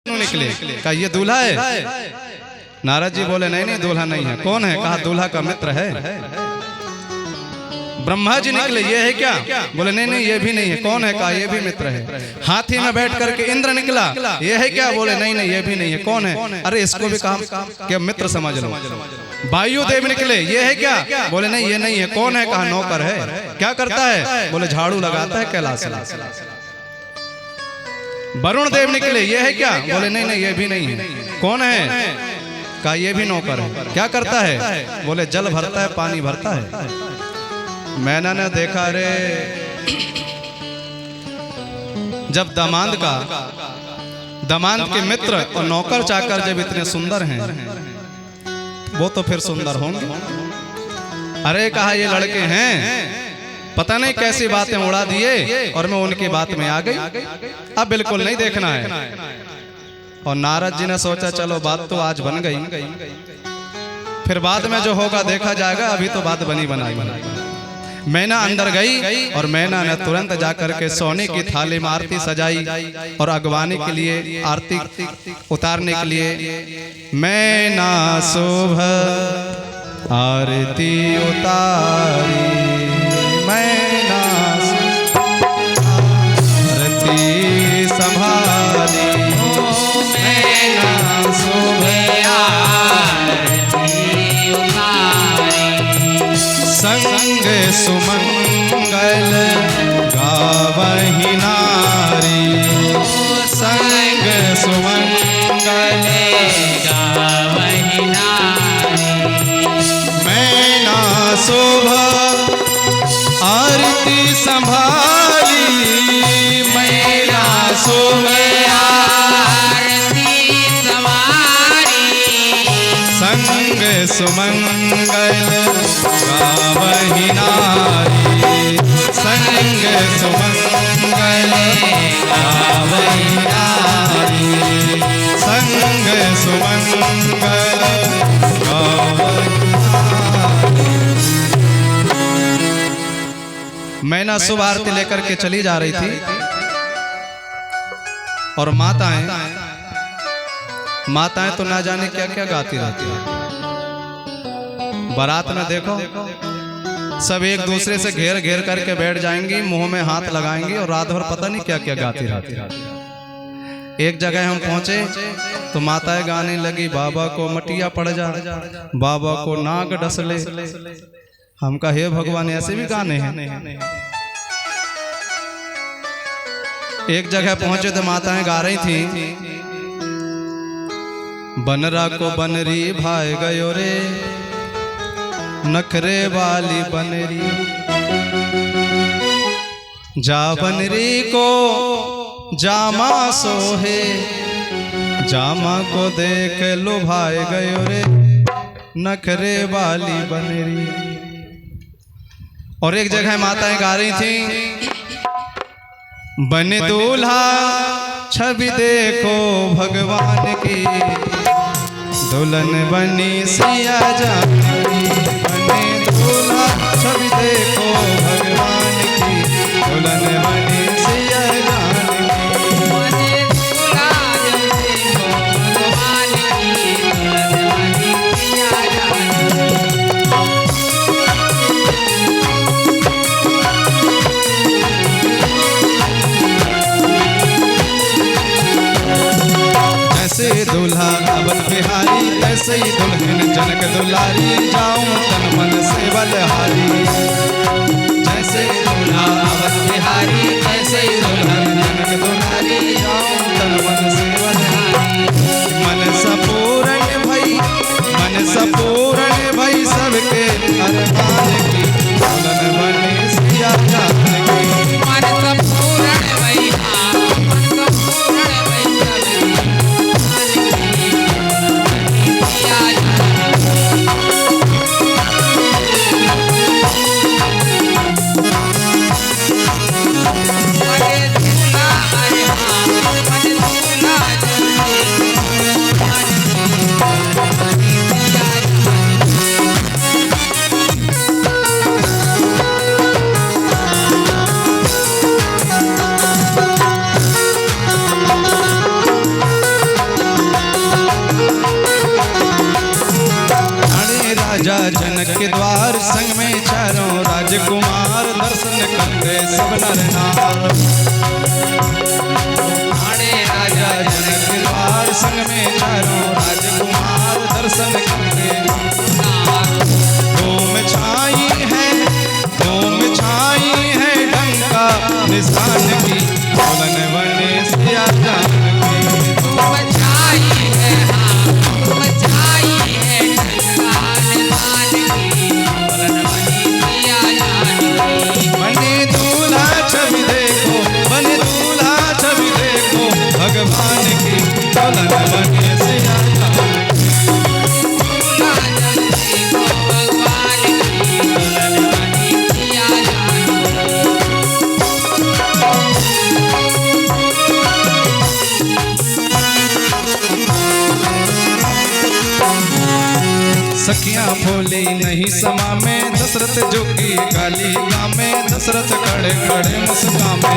निकले। कहा ये दूल्हा है? नारद जी बोले नहीं नहीं दूल्हा नहीं है। कौन है? कहा दूल्हा का मित्र है। ब्रह्मा जी निकले, ये है क्या? बोले नहीं नहीं ये भी नहीं है। कौन है? कहा ये भी मित्र है। हाथी में बैठ करके इंद्र निकला, ये है क्या? बोले नहीं नहीं ये भी नहीं है। कौन है? अरे इसको भी कहा क्या मित्र समझ लो। वायुदेव निकले, ये है क्या? बोले नहीं ये नहीं है। कौन है? कहा नौकर है। क्या करता है? बोले झाड़ू लगाता है कैलाश में। वरुण देव निकले, ये है क्या? बोले नहीं नहीं ये भी नहीं है। कौन है? कहा ये भी नौकर है। क्या करता है? बोले जल भरता है, पानी भरता है। मैंने ने देखा रे, जब दामाद के मित्र और नौकर चाकर जब इतने सुंदर हैं, वो तो फिर सुंदर होंगे। अरे कहा ये लड़के हैं, पता नहीं कैसी बातें उड़ा दिए और मैं उनकी बात में आ गई। अब बिल्कुल नहीं देखना है। और नारद जी ने सोचा चलो बात तो आज बन गई, फिर बाद में जो होगा देखा जाएगा, अभी तो बात बनी बनाई। मैना अंदर गई और मैना ने तुरंत जाकर के सोने की थाली में आरती सजाई और अगवाने के लिए आरती उतारने के लिए मैना सुबह आरती उतारी, मैना आरती संभाली, मैना सुबह आरती उतारी, संग सुमंगल गावहि नारी, संग सुमंगल गावहि नारी, मैना शोभा आरती संभाली, मैना शोभा आरती संभाली, संग सुमंगल गावहि नारी, संग सुमंगल गावहि नारी, संग सुमंगल गावहि नारी। मैना शुभ आरती लेकर के चली जा रही थी और माताएं तो ना जाने क्या क्या गाती रहती है। बारात में देखो सब एक दूसरे से घेर घेर करके बैठ जाएंगी, मुंह में हाथ लगाएंगी और रात भर पता नहीं क्या क्या गाती रहती। एक जगह हम पहुंचे तो माताएं गाने लगी, बाबा को मटिया पड़ जा, बाबा को नाग डसले। हम कहा हे भगवान ऐसे भी गाने हैं। एक जगह पहुंचे तो माताएं गा रही थी, बनरा को बनरी भाई गयो रे, नखरे वाली बनरी, जा बनरी को जामा सोहे, जामा को देख लो भाई गयो रे, नखरे वाली बनरी। और एक जगह माताएं गा रही थी, बने दूल्हा छवि देखो भगवान की, दुल्हन बनी सिया जानी, बने दूल्हा छवि देखो भगवान की, दुल्हन बनी सिया जानी, बने दूल्हा जब देखो भगवान की, दुल्हन बनी सिया जानी। जैसे दूल्हा अवध बिहारी, ऐसे ही दुल्हन जनक दुलारी, जाऊं तन मन से बलहारी। जैसे दूल्हा अवध बिहारी, ऐसे ही दुल्हन जनक दुलारी, जाऊं तन मन से बलहारी। मन सपूर्ण भई, मन सपूर्ण भई सबके अरमान की, दुल्हन बनी सिया जान की, मन सपूर्ण भई, मन सपूर्ण भई सबके दूल्हा जनक के द्वार संग में चारों राजकुमार दर्शन करते सब नर नार। आने राजा जनक के द्वार संग में चारों राजकुमार दर्शन करते धूम छाई है डंका निशान की बुलन बने सिया जान की। धूम छाई है धूम छाई है डंका निशान की बुलन बने सिया जान की। बने दूल्हा छवि देखो बने दूल्हा छवि देखो भगवान की बुलन बने सिया जान की। दूल्हा जन देखो भगवान की बुलन बने सिया जान सखियां बोली नहीं समा में दशरथ जोगी काली गामे दशरथ खड़े खड़े मुस्कामे।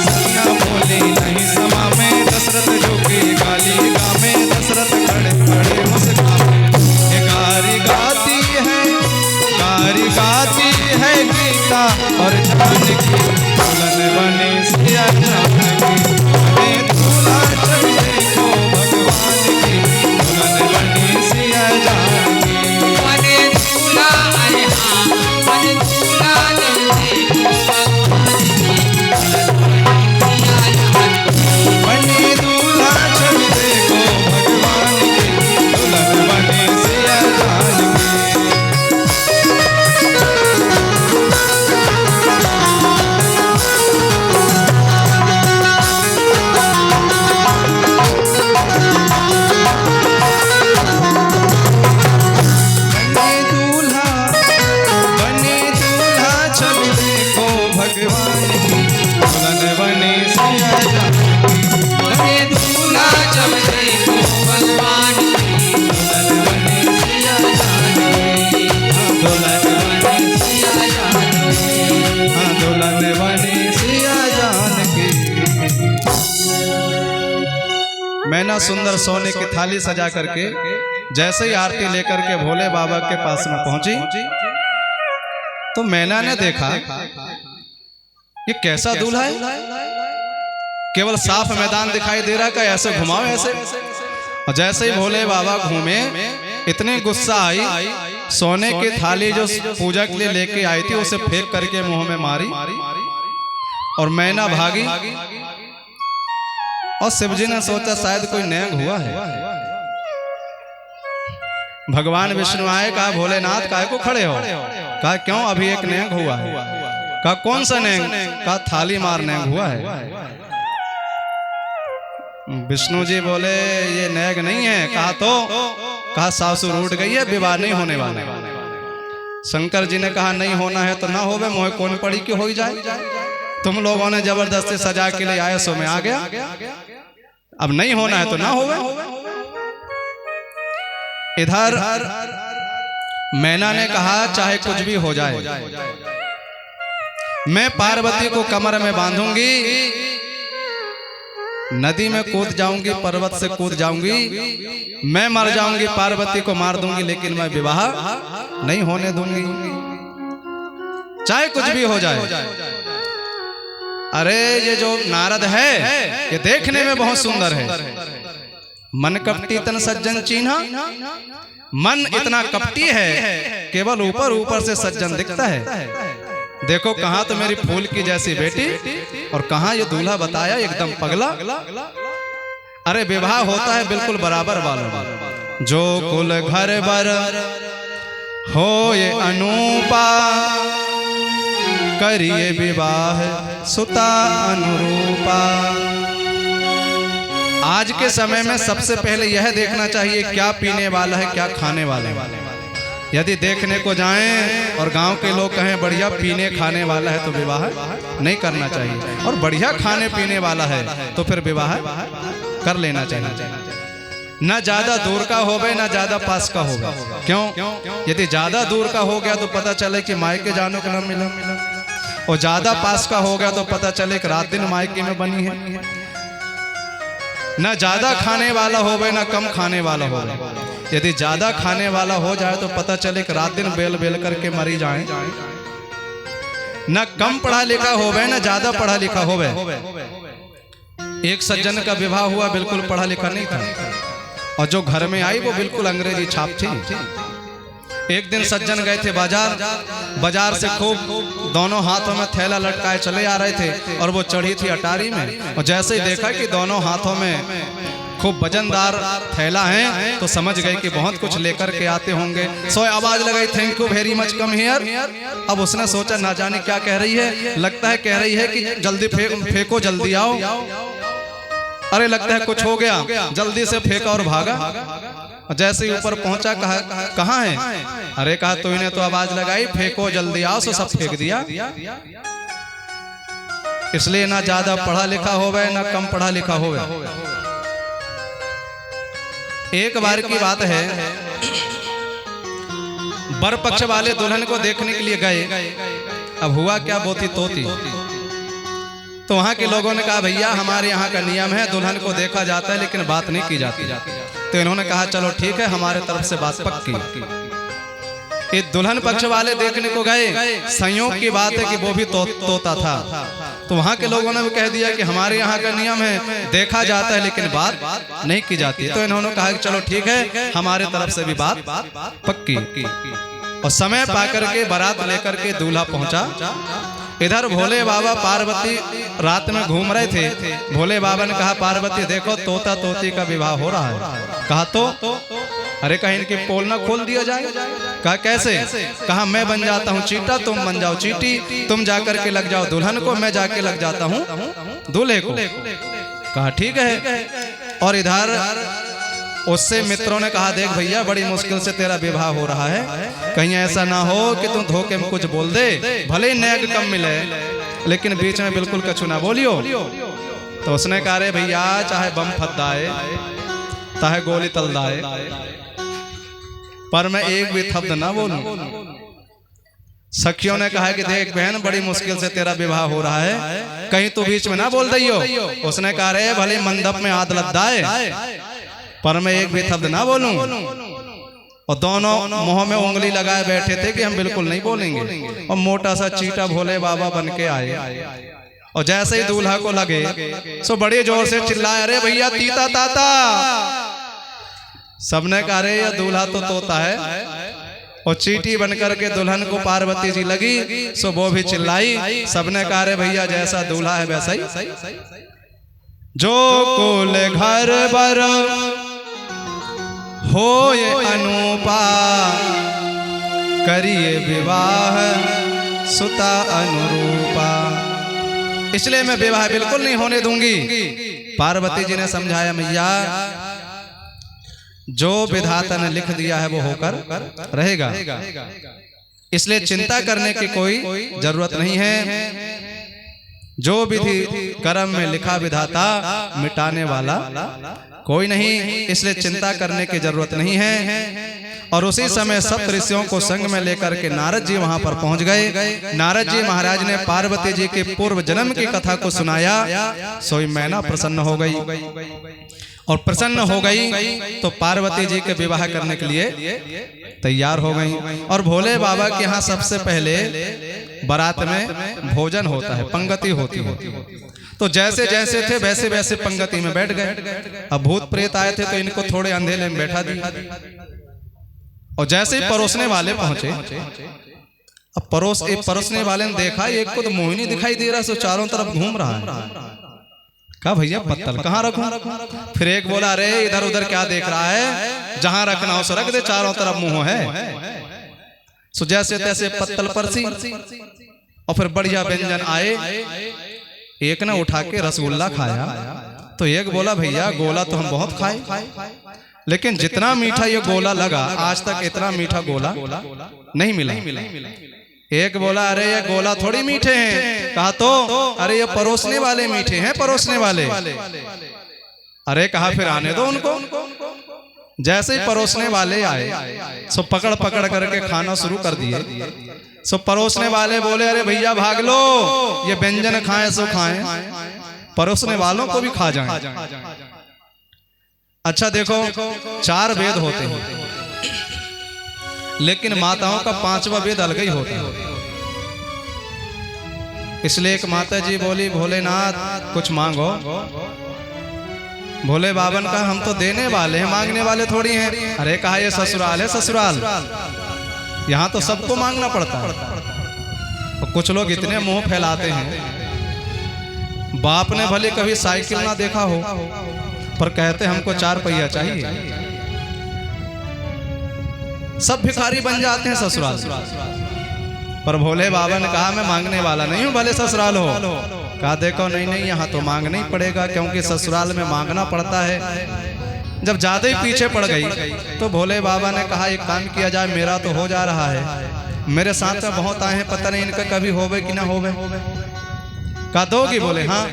सखियां बोली नहीं समा में दशरथ जोगी काली गामे दशरथ खड़े खड़े मुस्कामे। ये गारी गाती है गीता और जानकी दुल्हन बनी सिया जानकी। बने दूल्हा छवि देखो भगवान की दुल्हन बनी सिया जानकी। बने दूल्हा अरे हाँ बने दूल्हा जन देखो भगवान की बुलन बने सिया जान की। बने दूल्हा छवि देखो भगवान की दुल्हन बनी सिया जानकी। बने दूल्हा छवि देखो भगवान की दुल्हन बनी सिया जानकी। बने दूल्हा जब देखो भगवान की दुल्हन बने सिया जान की। दुल्हन बने सिया जान की। हाँ दुल्हन बनी सिया जानकी। मैना सुंदर सोने की थाली सजा करके जैसे ही आरती लेकर के भोले बाबा के पास में पहुंची तो मैना ने देखा ये कैसा दूल्हा है। केवल साफ मैदान दिखाई दे रहा, का ऐसे घुमाओ ऐसे। और जैसे ही भोले बाबा घूमे इतने गुस्सा आई, सोने की थाली जो पूजा के लिए लेके आई थी उसे फेंक करके मुंह में मारी और मैना भागी। और शिवजी ने सोचा शायद कोई नैंग हुआ है। भगवान विष्णु आए, कहा भोलेनाथ काहे को खड़े हो? कहा क्यों, अभी एक नैंग हुआ है। कहा कौन सा नैंग? कहा थाली मार नैंग हुआ है। विष्णु जी बोले ये नैंग नहीं है। कहा सासुर उठ गई है, विवाह नहीं होने वाला। शंकर जी ने कहा नहीं होना है तो ना होवे, मोहे कौन पड़ी कि हो जाए। तुम लोगों ने जबरदस्ती सजा के लिए आए सो मैं आ गया, अब नहीं होना है तो ना होवे। इधर मैना ने कहा चाहे कुछ भी हो जाए, मैं पार्वती को कमर में बांधूंगी, नदी में कूद जाऊंगी, पर्वत से कूद जाऊंगी, मैं मर जाऊंगी, पार्वती को मार दूंगी, लेकिन मैं विवाह नहीं होने दूंगी, चाहे कुछ भी हो जाए। अरे ये जो नारद है ये देखने में बहुत सुंदर है। मन कपटी तन सज्जन चीन्हा, मन इतना कपटी है केवल ऊपर ऊपर से सज्जन दिखता है। देखो कहाँ तो मेरी फूल की जैसी बेटी और कहाँ ये दूल्हा बताया एकदम पगला। अरे विवाह होता है बिल्कुल बराबर वाला, जो कुल घर बर हो ये अनूपा, करिए विवाह सुता अनुरूपा। आज के समय में सबसे पहले यह देखना चाहिए क्या पीने वाला है, क्या खाने वाला है। यदि देखने को जाएं और गांव के लोग कहें बढ़िया पीने खाने वाला है तो विवाह नहीं करना चाहिए, और बढ़िया खाने पीने वाला है तो फिर विवाह कर लेना चाहिए। ना ज्यादा दूर का होवे ना ज्यादा पास का होगा। क्यों? यदि ज्यादा दूर का हो गया तो पता चले कि मायके जाने को ना मिला, और ज्यादा पास का हो गया तो पता चले कि रात दिन मायके में बनी है। ना ज्यादा खाने वाला होवे ना कम खाने वाला होवे। यदि ज्यादा खाने वाला हो जाए तो पता चले कि रात दिन बेल बेल करके मरी जाए। ना कम पढ़ा लिखा होवे ना ज्यादा पढ़ा लिखा होवे। एक सज्जन का विवाह हुआ, बिल्कुल पढ़ा लिखा नहीं था, और जो घर में आई वो बिल्कुल अंग्रेजी छाप थी। एक दिन सज्जन गए थे बाजार से खूब दोनों हाथों में थैला लटकाए चले आ रहे थे, और वो चढ़ी थी अटारी में, और जैसे ही देखा कि दोनों हाथों में खूब वजनदार थैला है तो समझ गए कि बहुत कुछ लेकर के आते होंगे। सो आवाज लगाई, thank you very much, come here. अब उसने सोचा ना जाने क्या कह रही है, लगता है कह रही है कि जल्दी फेंको, जल्दी आओ। अरे लगता है कुछ हो गया, जल्दी से फेंका और भागा। जैसे ही ऊपर पहुंचा, कहाँ है? अरे कहा तो इन्हें तो आवाज लगाई, फेंको जल्दी आओ, सो सब फेंक दिया। इसलिए ना ज्यादा पढ़ा लिखा होवे ना कम पढ़ा लिखा होवे। एक बार की बात है, बर पक्ष वाले दुल्हन को देखने के लिए गए। अब हुआ क्या, बोती तोती। तो वहां के लोगों ने कहा भैया हमारे यहाँ का नियम है, दुल्हन को देखा जाता है लेकिन बात नहीं की जाती। तो इन्होंने कहा चलो ठीक है, हमारे तरफ से बात पक्की। ये दुल्हन पक्ष वाले देखने को गए, संयोग की बात है कि वो भी तोता था। तो वहां के लोगों ने भी कह दिया कि हमारे यहाँ का नियम है, देखा जाता है लेकिन बात नहीं की जाती। तो इन्होंने कहा कि चलो ठीक है, हमारे तरफ से भी बात पक्की। और समय पाकर के बारात लेकर के दूल्हा पहुंचा। इधर भोले बाबा पार्वती रात में घूम रहे थे। भोले बाबा ने कहा पार्वती देखो तोता तोती का विवाह हो रहा है। कहा तो अरे कहीं इनकी पोल ना खोल दिया जाए। कहा कैसे? कहा मैं बन जाता हूँ चीटा, तुम बन जाओ चीटी, तुम जाकर के लग जाओ दुल्हन को, मैं जाके लग जाता हूँ दूल्हे को। कहा ठीक है। और इधर उससे मित्रों ने कहा देख भैया बड़ी मुश्किल से तेरा विवाह हो रहा है, कहीं ऐसा ना हो कि तुम धोखे में कुछ बोल दे, भले ही नेग कम मिले लेकिन बीच में बिल्कुल कछु ना बोलियो। तो उसने कहा रे भैया चाहे बम फदाए चाहे गोली तलदाए, पर मैं एक भी शब्द ना बोलूं। सखियों ने कहा कि देख बहन बड़ी मुश्किल से तेरा विवाह हो रहा है, कहीं तू बीच में ना बोल दियो। उसने कहा रे भले मंडप में आद लद्दाए पर मैं एक भी शब्द ना बोलूं। और दोनों मुंह में उंगली लगाए बैठे थे कि हम बिल्कुल नहीं बोलेंगे। और मोटा सा चीटा भोले बाबा बन के आए, और जैसे ही दूल्हा को लगे सो बड़े जोर से चिल्लाए अरे भैया तीता ताता। सबने कहा रे यह दूल्हा तो तोता है। और चीटी बनकर के दुल्हन को पार्वती जी लगी सो वो भी चिल्लाई। सबने कहा रे भैया जैसा दूल्हा है वैसा ही, जो कुल घर बर हो ये अनुपा, करिए विवाह सुता अनुरूपा। इसलिए मैं विवाह बिल्कुल नहीं होने दूंगी। पार्वती जी ने समझाया मैया जो विधाता ने लिख दिया है वो होकर रहेगा, इसलिए चिंता करने की कोई जरूरत नहीं है। जो विधि कर्म में लिखा विधाता मिटाने वाला कोई नहीं, इसलिए चिंता करने की जरूरत नहीं है। और उसी समय सप्त ऋषियों को संग में लेकर के नारद जी वहां पर पहुंच गए। नारद जी महाराज ने पार्वती जी के पूर्व जन्म की कथा को सुनाया। सोई मैना प्रसन्न हो गई, और प्रसन्न हो गई तो पार्वती जी के विवाह करने के लिए तैयार हो गई। और भोले बाबा के यहाँ सबसे पहले बारात में भोजन होता है, पंगति होती है। तो जैसे जैसे थे वैसे वैसे पंगति में बैठ गए। अब भूत प्रेत आए थे तो इनको थोड़े अंधेरे में बैठा दिया। और जैसे ही परोसने वाले पहुंचे, अब परोसने वाले ने देखा एक को तो मोहिनी दिखाई दे रहा, सो चारों तरफ घूम रहा है। कहा भैया पत्तल कहाँ रखूं? फिर एक बोला अरे इधर उधर क्या देख रहा है, जहां रखना हो सो रख दे, चारों तरफ मुंह है। सो जैसे तैसे पत्तल परसी, और फिर बढ़िया व्यंजन आए। एक ने उठा के रसगुल्ला खाया, तो एक बोला भैया गोला तो हम बहुत खाए, लेकिन जितना मीठा ये गोला लगा आज तक इतना मीठा गोला नहीं मिला। एक बोला अरे ये गोला थोड़ी मीठे हैं। कहा तो अरे ये परोसने वाले मीठे हैं, परोसने वाले। अरे कहा फिर आने दो उनको। जैसे ही परोसने वाले आए सो पकड़ पकड़ करके खाना शुरू कर दिए। सो परोसने वाले बोले अरे भैया भाग लो, ये व्यंजन खाएं सो खाएं, परोसने वालों को भी खा जाएं। अच्छा देखो, 4 वेद होते हैं, लेकिन माताओं का 5वां वेद अलग ही होता है। इसलिए एक माता जी बोली, भोलेनाथ कुछ मांगो। भोले बाबन का हम तो देने वाले हैं, मांगने वाले थोड़ी हैं। अरे कहा ये ससुराल है, ससुराल यहाँ तो सबको मांगना पड़ता है। और कुछ लोग इतने मुंह फैलाते हैं, बाप ने भले कभी साइकिल ना देखा हो पर कहते हमको 4 पहिया चाहिए। सब भिखारी बन जाते हैं ससुराल। पर भोले बाबा ने कहा मैं मांगने वाला नहीं हूं, भले ससुराल हो। कहा देखो नहीं नहीं, यहाँ तो मांगना ही पड़ेगा, क्योंकि ससुराल में मांगना पड़ता है। जब ज्यादा ही पीछे पड़ गई तो भोले बाबा ने कहा एक काम किया जाए, मेरा तो हो जा रहा है, मेरे साथ में बहुत आए हैं, पता नहीं इनका कभी होवे कि ना होवे। कहा दोगी? बोले हाँ।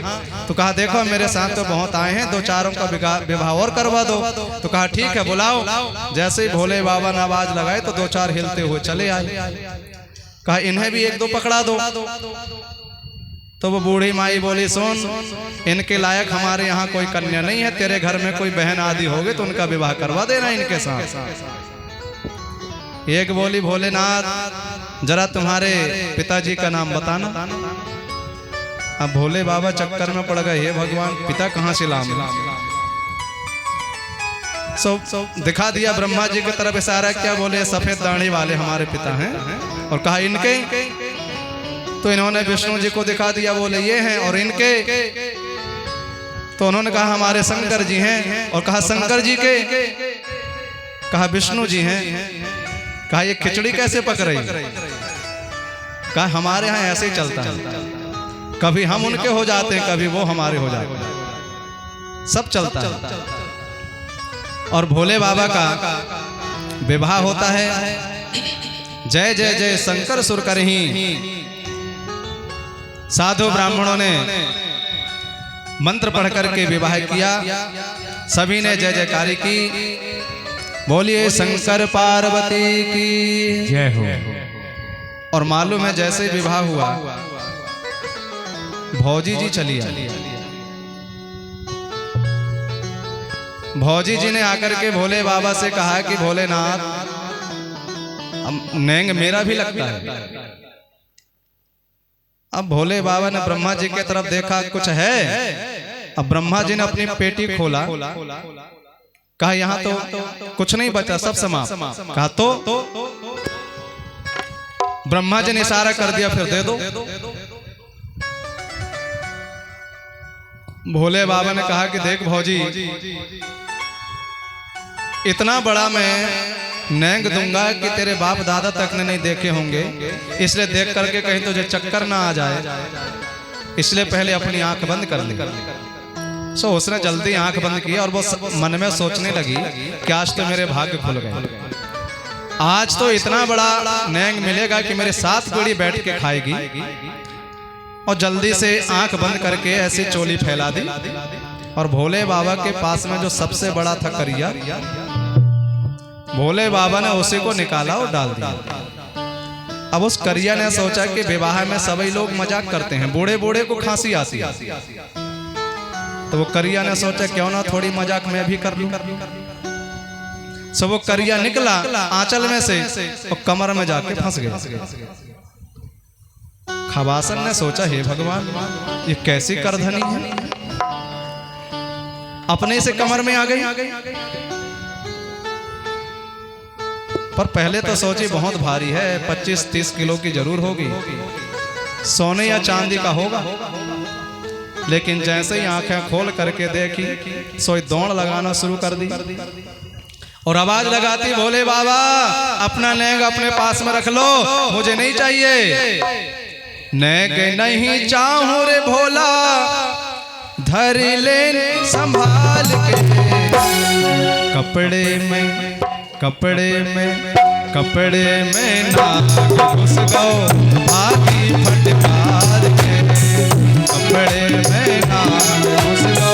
तो कहा देखो मेरे साथ तो बहुत आए हैं, 2-4 का विवाह और करवा दो। तो कहा ठीक है बुलाओ। जैसे ही भोले बाबा ने आवाज लगाए तो 2-4 हिलते हुए चले आए। कहा इन्हें भी 1-2 पकड़ा दो। तो वो बूढ़ी माई बोली सुन, इनके लायक हमारे यहाँ कोई कन्या नहीं है, तेरे घर में कोई बहन आदि होगी तो उनका विवाह करवा देना इनके साथ। एक बोली भोलेनाथ जरा तुम्हारे पिताजी का नाम बताना। अब भोले बाबा चक्कर में पड़ गए, हे भगवान पिता कहाँ से लाऊं? दिखा दिया ब्रह्मा जी की तरफ इशारा, क्या बोले सफेद दाढ़ी वाले हमारे पिता हैं। और कहा इनके? तो इन्होंने विष्णु जी को दिखा दिया, बोले ये हैं। और इनके? तो उन्होंने कहा हमारे शंकर जी हैं। और कहा शंकर जी के? कहा विष्णु जी हैं। कहा ये खिचड़ी कैसे पक रही? कहा हमारे यहाँ ऐसे ही चलता है, कभी हम उनके हो जाते हैं, कभी वो हमारे हो जाते हैं, सब चलता है। और भोले बाबा का विवाह होता है। जय जय जय शंकर सुर करहीं। साधु ब्राह्मणों ने मंत्र पढ़ करके विवाह किया, सभी ने जय जयकारी की। बोलिए शंकर पार्वती की जय हो। और मालूम है जैसे विवाह हुआ भौजी जी चली आई। भौजी जी ने आकर के भोले बाबा से कहा कि भोलेनाथ नेंग मेरा भी लगता है। अब भोले बाबा ने ब्रह्मा जी की तरफ देखा, कुछ है? अब ब्रह्मा जी ने अपनी पेटी खोला, कहा यहाँ तो कुछ नहीं बचा, सब समाप्त। कहा तो ब्रह्मा जी ने इशारा कर दिया, फिर दे दो। भोले बाबा ने कहा कि देख भौजी, इतना बड़ा मैं नेंग दूंगा कि तेरे बाप दादा तक ने नहीं देखे होंगे, इसलिए देख करके कहीं तुझे चक्कर ना आ जाए, इसलिए पहले अपनी आंख बंद कर ली। सो उसने जल्दी आंख बंद की और वो मन में सोचने लगी कि आज तो मेरे भाग्य खुल गए, आज तो इतना बड़ा नेंग मिलेगा कि मेरे साथ पीढ़ी बैठ के खाएगी। और जल्दी से आंख बंद करके ऐसी चोली फैला दी। और भोले बाबा के पास में जो सबसे बड़ा था करिया, भोले बाबा ने उसी को निकाला और डाल दिया। अब उस करिया ने सोचा कि विवाह में सभी लोग मजाक करते हैं, बूढ़े बूढ़े को खांसी आती है, तो वो करिया ने सोचा क्यों ना थोड़ी मजाक मैं भी कर लूं। सो वो करिया निकला आंचल में से और कमर में जाके फंस गया। खवासन ने सोचा हे भगवान ये कैसी करधनी है, अपने से कमर में आ गई। पर पहले तो सोची बहुत भारी है, 25-30 किलो की जरूर होगी, सोने या चांदी का होगा। लेकिन जैसे ही आंखें खोल करके देखी, सोई दौड़ लगाना शुरू कर दी और आवाज लगाती, भोले बाबा अपना नेंग अपने पास में रख लो, मुझे नहीं चाहिए। नेंग नहीं चाहूं रे भोला, धर ले संभाल के, कपड़े में नाग घुस गो आगी फटकार के, कपड़े में नाग घुस गो।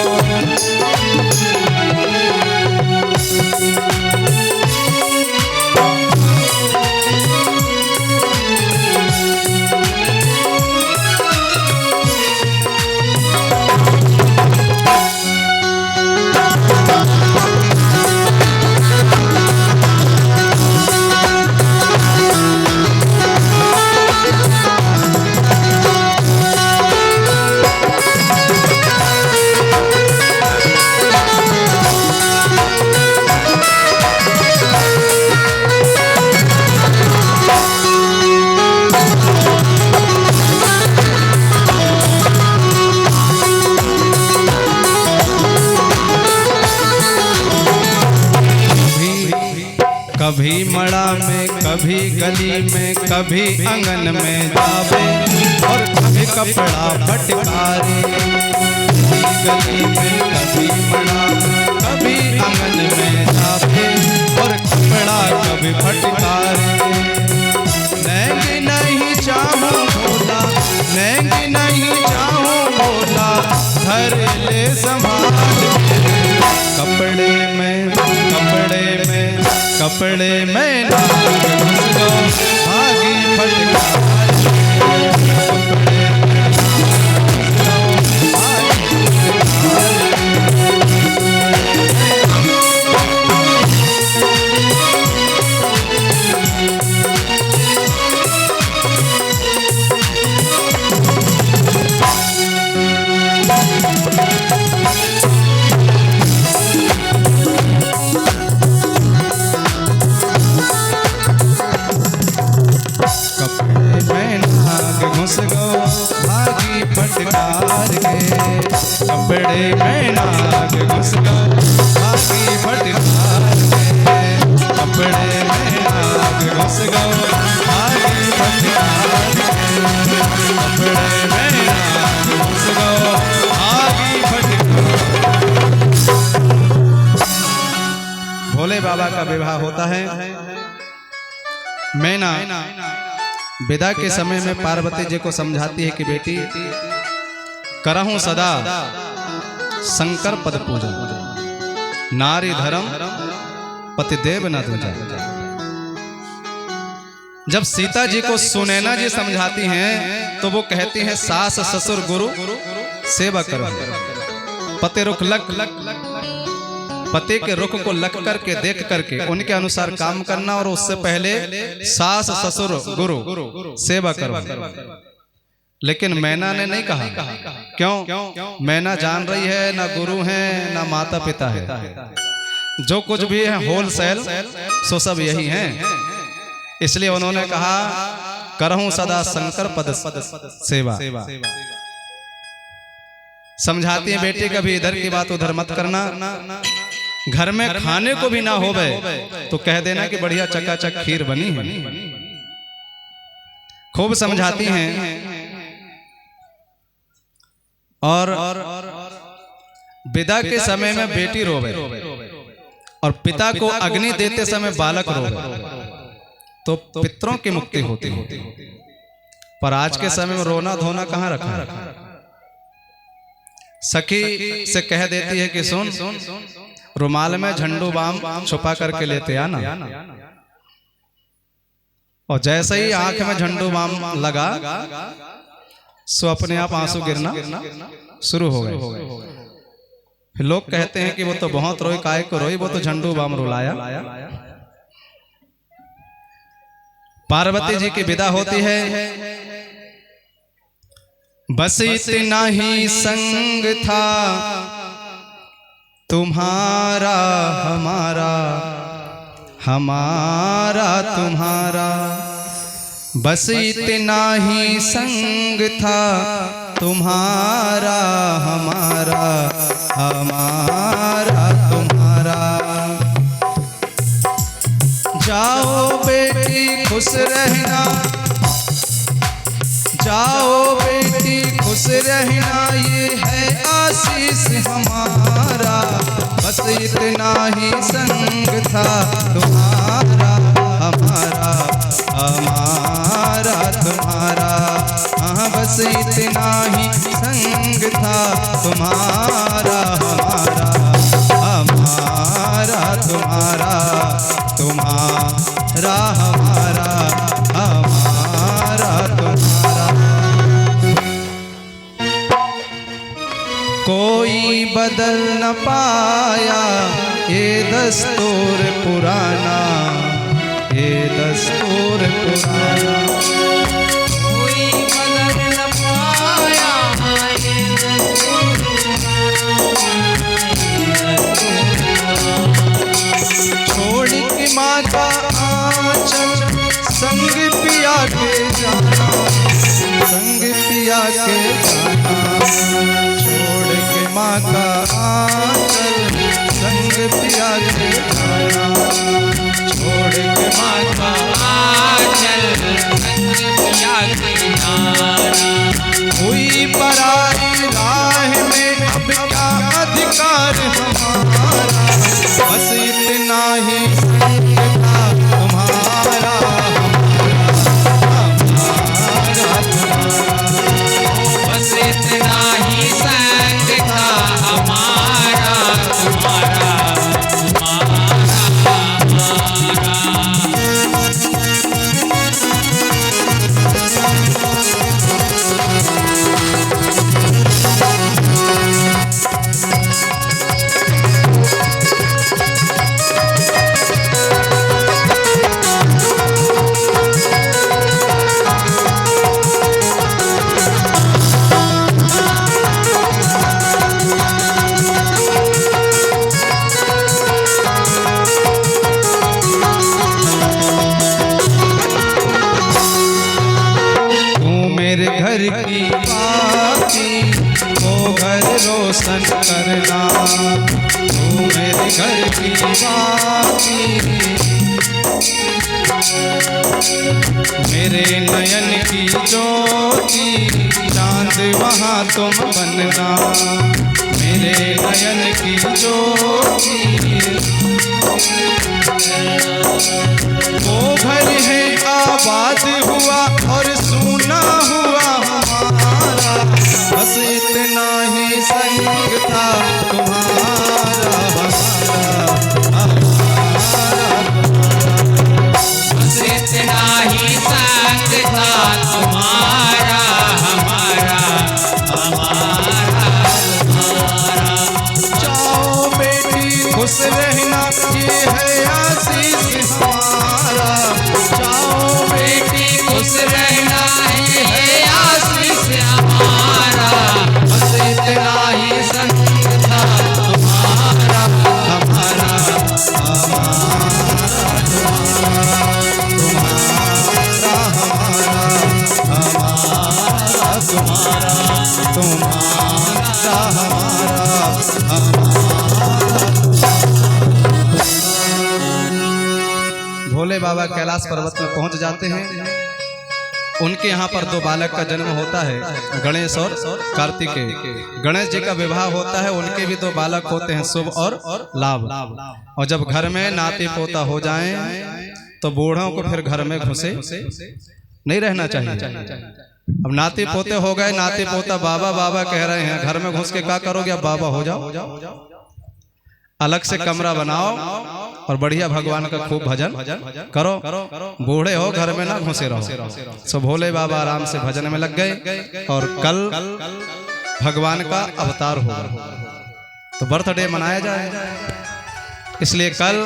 कभी मड़ा में कभी गली में कभी आंगन में जावे और कभी कपड़ा फटकारे। कभी गली में कभी मड़ा कभी आंगन में जावे और कपड़ा कभी फटकारे। लेंगे नहीं चाहूं भोला, लेंगे नहीं चाहूं भोला, धर ले संभाल कपड़े में कपड़े में कपड़े में नाग घुस गो भागी फटकार। कपड़े में नाग घुस गो भागी फटकार के। कपड़े में नाग घुस गो भागी फटकार के। कपड़े में नाग घुस गो भागी फटकार के। कपड़े में नाग घुस गो भागी फटकार। भोले बाबा का विवाह होता है। मैना विदा के समय में पार्वती जी को समझाती है कि बेटी करहूं सदा शंकर पद पूजा, नारी धर्म पतिदेव न दूजा। जब सीता जी को सुनैना जी समझाती हैं तो वो कहती हैं सास ससुर गुरु सेवा करो, पति रुख लग पति के रुख को लग करके देख करके उनके अनुसार काम करना और उससे पहले सास ससुर गुरु सेवा करो। लेकिन मैना ने नहीं कहा। क्यों? मैना जान रही है ना गुरु है ना माता पिता है, जो कुछ भी है होलसेल सो सब यही हैं। इसलिए उन्होंने कहा करहूं सदा शंकर पद सेवा। समझाती है बेटी कभी इधर की बात उधर मत करना। घर में खाने को भी ना होवे तो कह देना कि बढ़िया चकाचक खीर बनी है। खूब समझाती हैं। और विदा के समय में बेटी रोवे और पिता को अग्नि देते समय बालक रोवे तो पितरों की मुक्ति होती है। पर आज के समय में रोना धोना कहाँ रखा। सखी से कह देती है कि सुन रुमाल में झंडू बाम छुपा करके लेते आना। और जैसे ही आंख में झंडू बाम लगा सो अपने आप आंसू गिरना शुरू हो गए। फिर लोग कहते हैं कि वो तो बहुत रोई, काय को रोई, वो तो झंडू बाम रुलाया। पार्वती जी की विदा होती है। बस इतना ही संग था तुम्हारा हमारा, हमारा तुम्हारा। बस इतना ही संग था तुम्हारा हमारा, हमारा तुम्हारा। जाओ बेटी खुश रहना, जाओ बेटी खुश रहना, ये है आशीष हमारा। बस इतना ही संग था तुम्हारा हमारा, हमारा तुम्हारा। हाँ बस इतना ही संग था तुम्हारा हमारा, हमारा तुम्हारा, तुम्हारा हमारा, हमारा तुम्हारा। कोई बदल न पाया ये दस्तूर पुराना, ये दस्तूर पुराना। कोई बदल न पाया ये छोड़ के माँ का आंचल संग पिया के जाना, संग पिया के जाना। छोड़ के माँ का आंचल संग पिया के जाना, छोड़ घर की बाती, मेरे नयन की ज्योति, चांद वहाँ तुम बनना, मेरे नयन की ज्योति। वो घर है आबाद हुआ और सूना हुआ हमारा, बस इतना ही संग था तुम्हारा बस इतना ही संग था तुम्हारा हमारा हमारा। जाओ बेटी खुश रहना, ये है आशीष हमारा, जाओ बेटी खुश रहना ये है आशीष हमारा, बस इतना ही संग था तुम्हारा हमारा भोले बाबा कैलाश पर्वत में पहुंच जाते हैं। उनके यहाँ पर दो बालक का जन्म होता है, गणेश और कार्तिकेय। गणेश जी का विवाह होता है, उनके भी दो बालक होते हैं, शुभ और लाभ। और जब घर में नाती पोता हो जाएं तो बूढ़ों को फिर घर में घुसे नहीं रहना चाहिए। अब नाती पोते हो गए, नाती पोता बाबा बाबा कह रहे हैं, घर में घुस के क्या करोगे, अब बाबा हो जाओ, अलग से कमरा बनाओ और बढ़िया भगवान का खूब भजन करो। बूढ़े हो घर में ना घुसे रहो। सो भोले बाबा आराम से भजन में लग गए। और कल भगवान का अवतार होगा तो बर्थडे मनाया जाए, इसलिए कल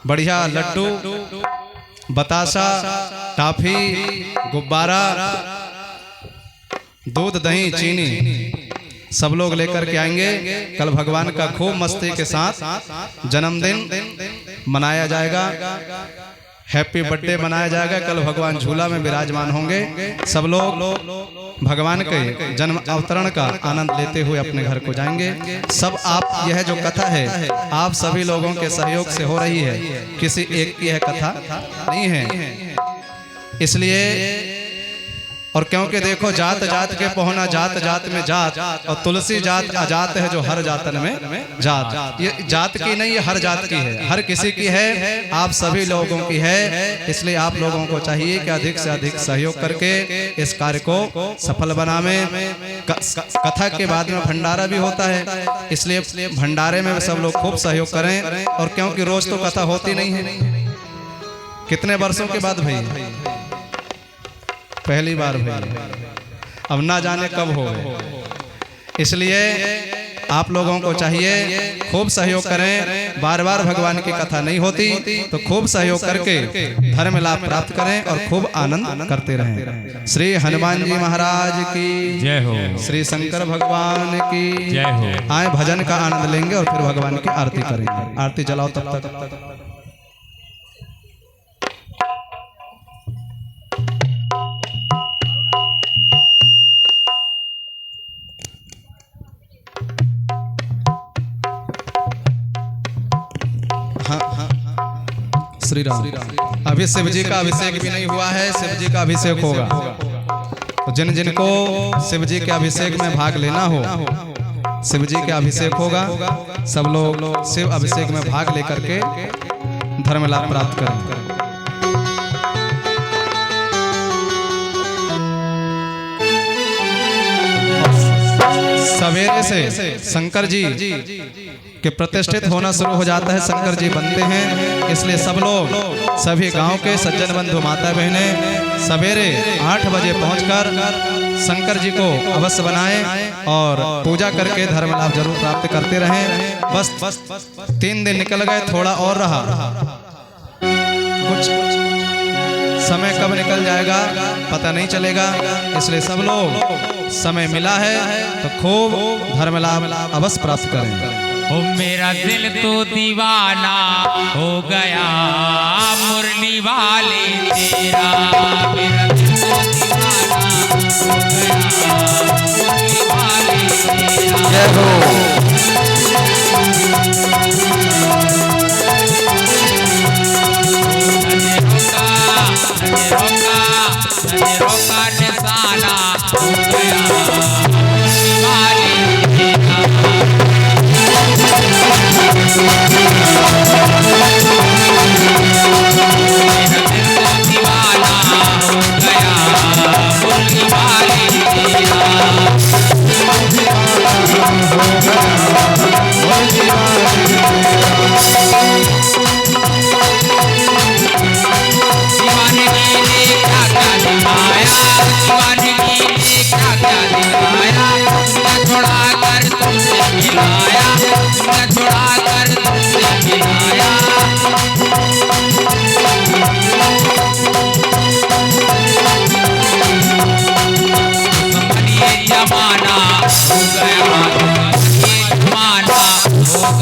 बढ़िया लड्डू, बतासा, टाफी, गुब्बारा, दूध, दही, चीनी सब लोग लेकर के आएंगे। कल भगवान का खूब मस्ती के साथ जन्मदिन मनाया जाएगा, हैप्पी बर्थडे मनाया जाएगा। कल भगवान झूला में विराजमान होंगे। सब लोग भगवान के जन्म अवतरण का आनंद लेते हुए अपने घर को जाएंगे। सब आप, यह जो कथा है आप सभी लोगों के सहयोग से हो रही है, किसी एक की यह कथा नहीं है। इसलिए और क्योंकि देखो जात जात के पहुना, जात जात में जात, और तुलसी जात अजात है जो हर जातन में जात। ये जात की नहीं, ये हर जात की है, हर किसी की है, आप सभी लोगों की है। इसलिए आप लोगों को चाहिए कि अधिक से अधिक सहयोग करके इस कार्य को सफल बनावे। कथा के बाद में भंडारा भी होता है, इसलिए भंडारे में सब लोग खूब सहयोग करें। और क्योंकि रोज तो कथा होती नहीं है, कितने वर्षों के बाद भाई पहली बार भाई, अब ना जाने कब हो। इसलिए आप लोगों को चाहिए खूब सहयोग करें। बार बार भगवान की कथा नहीं होती तो खूब सहयोग करके धर्म लाभ प्राप्त करें और खूब आनंद करते रहें। श्री हनुमान जी महाराज की जय हो, श्री शंकर भगवान की जय हो। आए भजन का आनंद लेंगे और फिर भगवान की आरती करेंगे। आरती जलाओ तब तक। श्री राम। अभी शिव जी का अभिषेक भी नहीं हुआ है, शिव जी का अभिषेक होगा। तो जिन जिनको शिव जी के अभिषेक में भाग लेना हो, शिव जी के अभिषेक होगा, सब लोग शिव अभिषेक में भाग लेकर के धर्म लाभ प्राप्त करें। सवेरे से शंकर जी के प्रतिष्ठित होना शुरू हो जाता है, शंकर जी बनते हैं। इसलिए सब लोग, सभी गांव के सज्जन बंधु माता बहनें सवेरे 8 बजे पहुंचकर शंकर जी को अवश्य बनाएं और पूजा करके धर्म लाभ जरूर प्राप्त करते रहें। बस 3 दिन निकल गए, थोड़ा और रहा, कुछ समय कब निकल जाएगा पता नहीं चलेगा। इसलिए सब लोग, समय मिला है तो खूब धर्म लाभ अवश्य प्राप्त करें। ओ मेरा दिल तो दीवाना हो गया मुरली वाले तेरा, मेरा दिल तो दीवाना हो गया मुरली वाले तेरा। जय हो।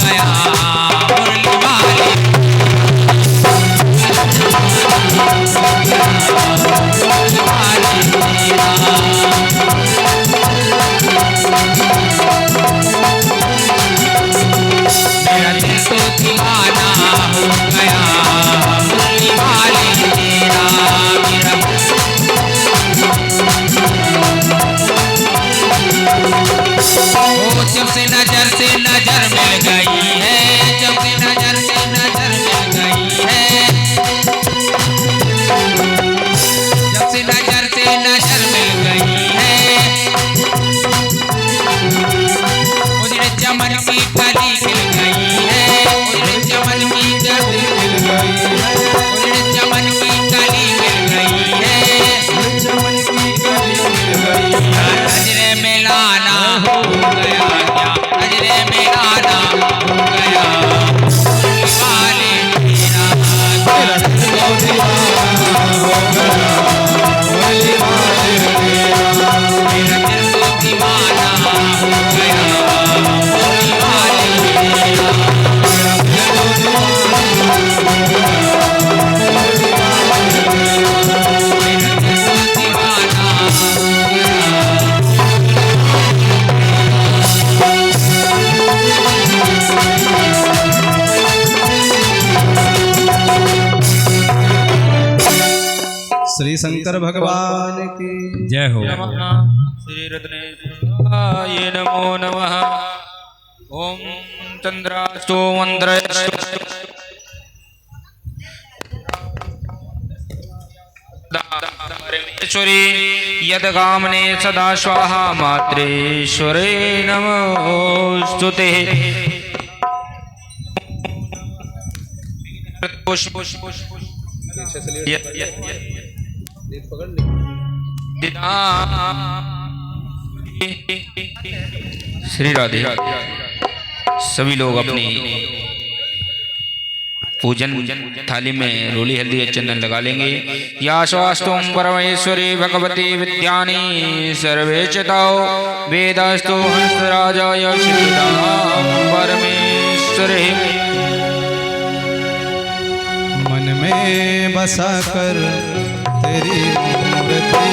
गया मुरली वाले मेरा दिल तो दीवाना हो गया मुरली वाले तेरा मेरा जब से नजर मिल गई है जब से नजर मिल गई है जब से नजर मिल गई है उजड़े चमन की कली खिल गई है उजड़े चमन की कली खिल गई है उजड़े चमन की कली खिल गई है चमन की कली खिल गई है नजरे मिलाना हो गया क्या नजरे मिलाना हो गया वाले तेरा मेरा दिल तो दीवाना हो गया मुरली वाले तेरा मेरा दिल तो दीवाना हो गया मुरली वाले तेरा मेरा दिल तो दीवाना हो गया मुरली वाले तेरा मेरा दिल तो दीवाना हो गया श्री शंकर भगवान की जय हो श्री रत्नेश्वराय नमो नमः। ओम चंद्राष्टो परमेश्वरी यदगामने सदा स्वाहा मात्रेश्वरे नमोस्तुते। श्री राधे। सभी लोग अपनी पूजन थाली में रोली हल्दी और चंदन लगा लेंगे। या स्वास्तुम परमेश्वरी भगवती विद्यानी सर्वे चिताओ वेदास्तु हंसराजाय श्रीराम परमेश्वरे। मन में बसा कर तेरी मूर्ति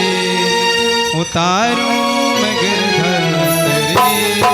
उतारूं मैं गिरधर तेरी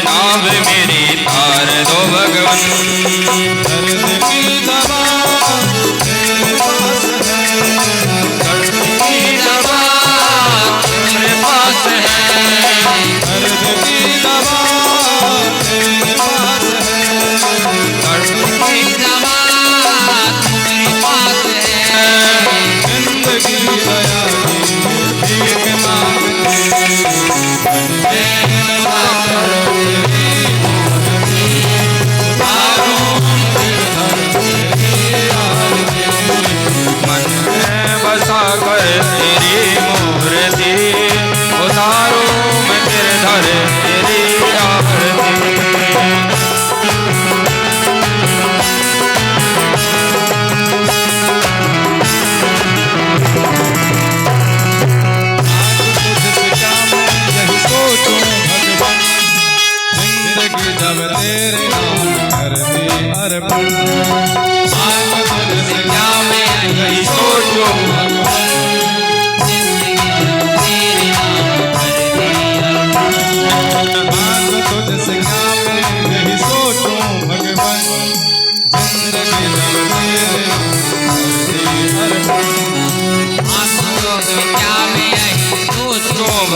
नाम मेरी तार दो भगवान। दर्द की दवा तेरे पास है, दर्द की दवा तेरे पास है, दर्द की दवा तेरे पास है, दर्द की दवा तेरे पास है। जिंदगी दया की भीख मांगते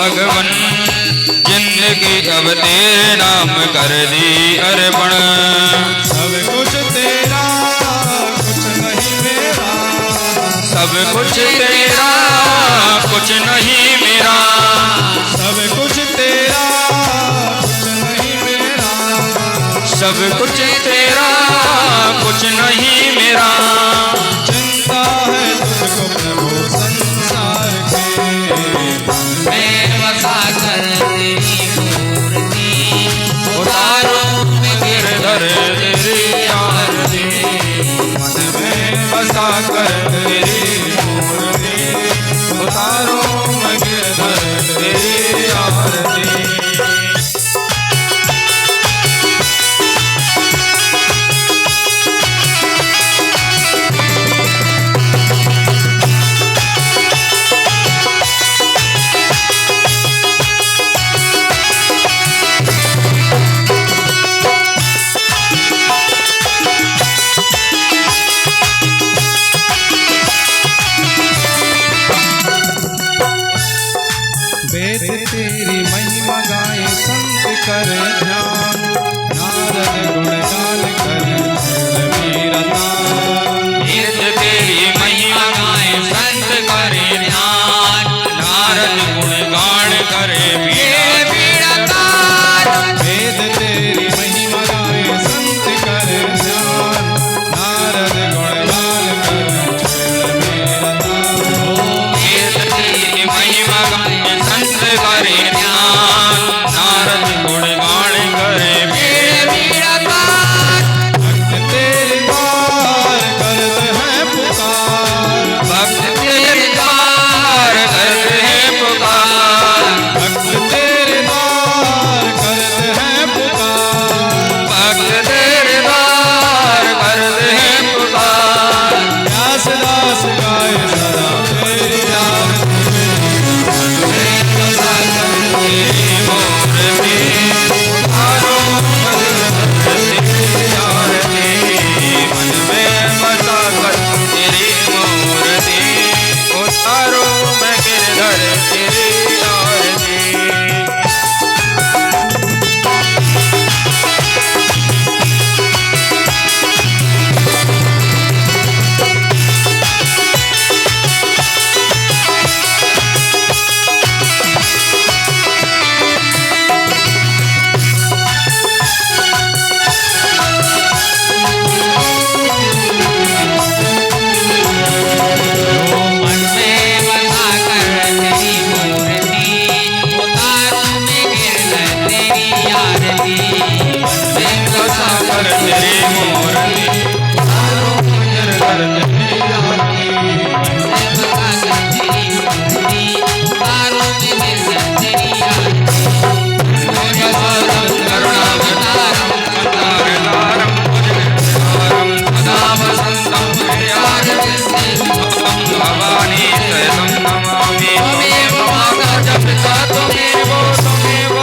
भगवन जिंदगी अब तेरे नाम कर दी अर्पण। सब कुछ तेरा कुछ नहीं मेरा, सब कुछ तेरा कुछ नहीं मेरा, सब कुछ तेरा कुछ नहीं मेरा, सब कुछ तेरा कुछ नहीं मेरा। चिंता है तुझको प्रभु संसार की, मैं बसा कर तेरी मूर्ति उतारूं मैं गिरधर तेरी आरती, मन में बसा कर तेरी मूर्ति उतारो मैं गिरधर तेरी आरती। वेद तेरी महिमा गाए संत करे ध्यान, नारद गुणगान करे मेरा नाम। वेद तेरी महिमा गाए संत करे ध्यान, नारद गुणगान करे पीड़ा तार। वेद तेरी महिमा गाए संत करे ध्यान, नारद गुणगान करे मेरा नाम। वेद तेरी महिमा गाए संत करे ध्यान, नारद गुणगान करे पीड़ा तार। भक्त तेरे द्वार करते हैं पुकार, भक्त तेरे द्वार करते हैं पुकार, भक्त तेरे द्वार करते हैं पुकार। भक्त तेरे द्वार करते हैं पुकार। व्यास दास गाए सदा तेरी आरती, तेरी मूर्ति उतारो तेरी आरती, मन में बसा कर तेरी मूर्ति उतारो मैं गिरधर तेरी आरती। मन में बसा कर तेरी मूर्ति उतारूं मैं गिरधर तेरी आरती। मन में बसा कर तेरी मूर्ति उतारो मैं गिरधर तेरी आरती। बसा कर तेरी मूर्ति उतारूं मैं गिरधर तेरी आरती। करुणावतारम अवतारम भुजगेन्द्रहारम सदा वसन्तं हृदयारविन्दं भवानी सहितं नमामि। त्वमेव माता च पिता त्वमेव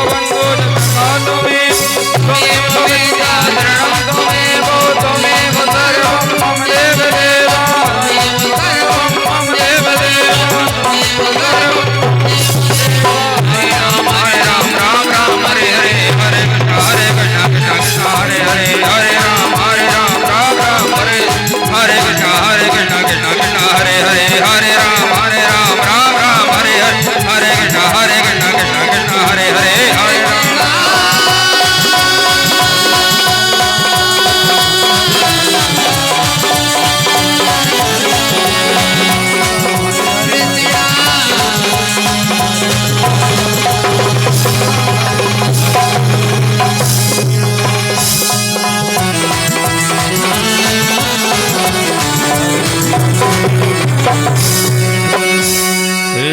बन्धो च सखा त्वमेव, त्वमेव विद्या धरणं त्वमेव, त्वमेव सर्वं मम देवदेवा, सर्वं मम देवदेवा, सर्वं हरे राम राम राम हरे हरे, हरे कृष्ण कृष्ण हरे हरे, हरे राम राम राम हरे हरे कृष्ण कृष्ण हरे हरे, हरे राम राम राम हरे हरे, हरे कृष्ण कृष्ण हरे हरे, हरे राम।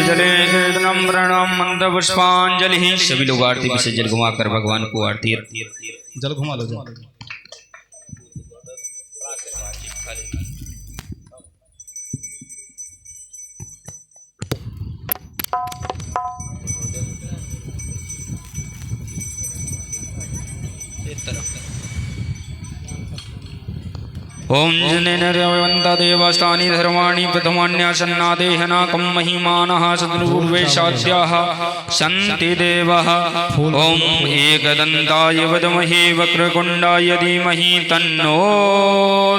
जले कीर्तनम प्रणम मंद पुष्पांजलि। सभी लोग आरती में से जल घुमाकर भगवान को आरती। जल घुमा लो जल। एक तरफ ओम जनेनर्यवन्ता देवास्तानि धर्माणि प्रथमान्यासन्नादेहनाकं महिमानः सद्गुरुर्वेशाद्याः सन्ति देवः। ओम एकदन्ताय विद्महे वक्रतुण्डाय धीमहि तन्नो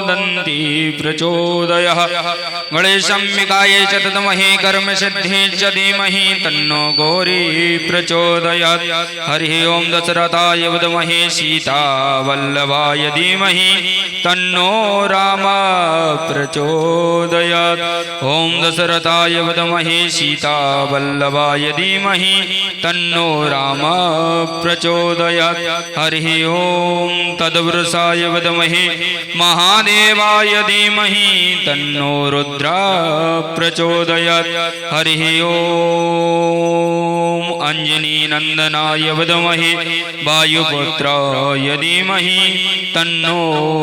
दन्ती प्रचोदयात्। गणेशाम्बिकायै च तद्महे कर्मसिद्ध्यै च धीमहि तन्नो गौरी प्रचोदयात्। हरिः ओम दशरथाय विद्महे सीतावल्लभाय धीमहि तन्नो राम प्रचोदयात्। ओम दशरथाय विद्महे सीतावल्लभाय धीमहि तन्नो राम प्रचोदयात्। हरिः ओम तद्वृषाय विद्महे महादेवाय धीमहि तन्नो रुद्र प्रचोदयात्। हरिः ओम अंजनी नंदनाय विद्महे वायुपुत्राय धीमहि तन्नो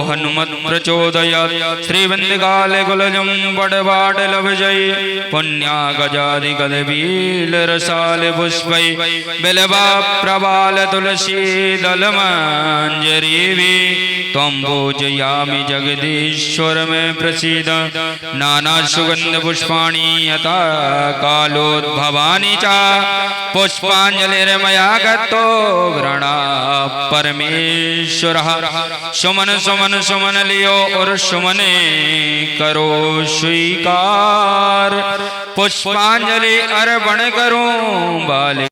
हनुमत् प्रचोदयात्। श्रीवंदकाले कुलजं पटवाटलभजै पुण्यागजादिगदबीलरसाले पुष्पै बिल्वा प्रबाल तुलसी दलमञ्जरीभि त्वं पूजयामि जगदीश्वर मे प्रसीद। नाना सुगंध पुष्पाणि यथा कालोद्भवानि च पुष्पांजलिर्मया गतो गृणा परमेश्वरः। सुमन सुमन सुमन लियो और सुमने करो स्वीकार पुष्पांजलि अर्पण करो बाले।